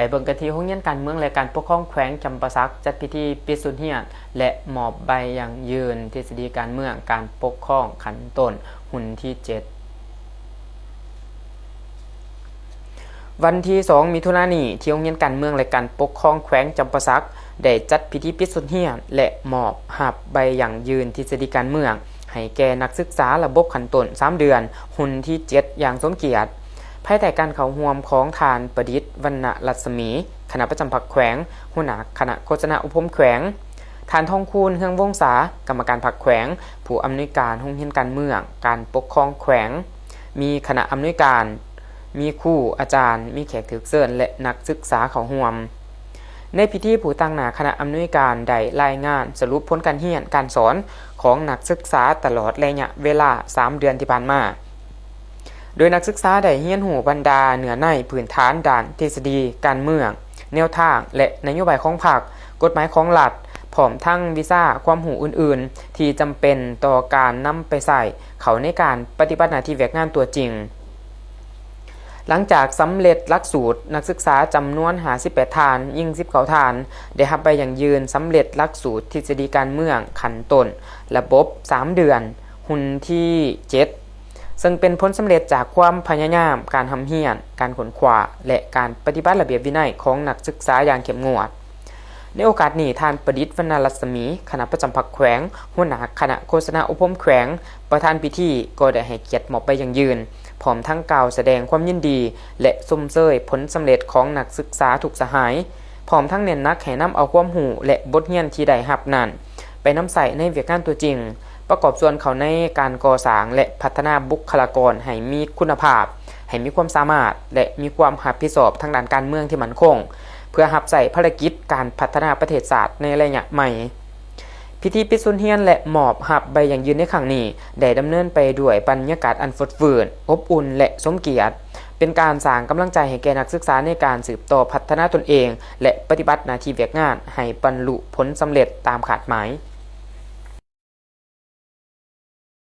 เบิ่งกันที่โรงเรียนการเมืองและการปกครองแขวงจำปาสักจัดพิธีปิดสุนเฮียนและมอบใบอย่างยืนทฤษฎีการเมืองการปกครองขั้นต้นหุ่นที่ 7วันที่2มิถุนายนนี้ที่โรงเรียนการเมืองและการปกครองแขวงจำปาสักได้จัดพิธีปิดสุนเฮียนและมอบหับใบอย่างยืนทฤษฎีการเมืองให้แก่นักศึกษาระบบขั้นต้น3เดือนหุ่นที่ 7อย่างสมเกียรติภายใต้การเข้าร่วมของทานประดิษฐ์วรรณรัศมีคณะประจำพรรคแขวงหัวหน้าคณะโฆษณาอุปมแขวงทานทองคูณเฮืองวงศากรรมการพรรคแขวงผู้อำนวยการโรงเรียนการเมืองการปกครองแขวงมีคณะอำนวยการมีครูอาจารย์มีแขกถูกเชิญและนักศึกษาเข้าร่วมในพิธีผู้ตั้งหน้าคณะอำนวยการได้รายงานสรุปผลการเรียนการสอนของนักศึกษาตลอดระยะเวลา3เดือนที่ผ่านมาโดยนักศึกษาได้เรียนรู้บรรดาเนื้อในพื้นฐานด้านทฤษฎีการเมืองแนวทางและนโยบายของพรรคกฎหมายของรัฐพร้อมทั้งวิชาความรู้อื่นๆที่จำเป็นต่อการนำไปใช้เข้าในการปฏิบัติหน้าที่เวียกงานตัวจริงหลังจากสำเร็จหลักสูตรนักศึกษาจำนวน58ทานยิ่ง19ทานได้รับใบอย่างยืนสำเร็จหลักสูตรทฤษฎีการเมืองขั้นต้นระบบ3เดือนหุ่นที่ 7ซึ่งเป็นผลสำเร็จจากความพยายามการทำเรียนการขนขวาและการปฏิบัติระเบียบวินัยของนักศึกษาอย่างเข้มงวดในโอกาสนี้ท่านประดิษฐ์วรรณรัศมีคณะประจำพรรคแขวงหัวหน้าคณะโฆษณาอุปมแขวงประธานพิธีก็ได้ให้เกียรติมอบใบอย่างยืนพร้อมทั้งกล่าวแสดงความยินดีและชมเชยผลสำเร็จของนักศึกษาทุกสหายพร้อมทั้งเน้นหนักให้นำเอาความรู้และบทเรียนที่ได้รับนั้นไปนำใส่ในเวียกงานตัวจริงประกอบส่วนเข้าในการก่อสร้างและพัฒนาบุคลากรให้มีคุณภาพให้มีความสามารถและมีความรับผิดชอบทางด้านการเมืองที่มั่นคงเพื่อรับใช้ภารกิจการพัฒนาประเทศชาติในระยะใหม่พิธีปิดสุนเฮียนและมอบหับใบอย่างยืนในครั้งนี้ได้ดำเนินไปด้วยบรรยากาศอันฟดฟื้นอบอุ่นและสมเกียรติเป็นการสร้างกำลังใจให้แก่นักศึกษาในการสืบต่อพัฒนาตนเองและปฏิบัติหน้าที่เวียกงานให้บรรลุผลสำเร็จตามคาดหมาย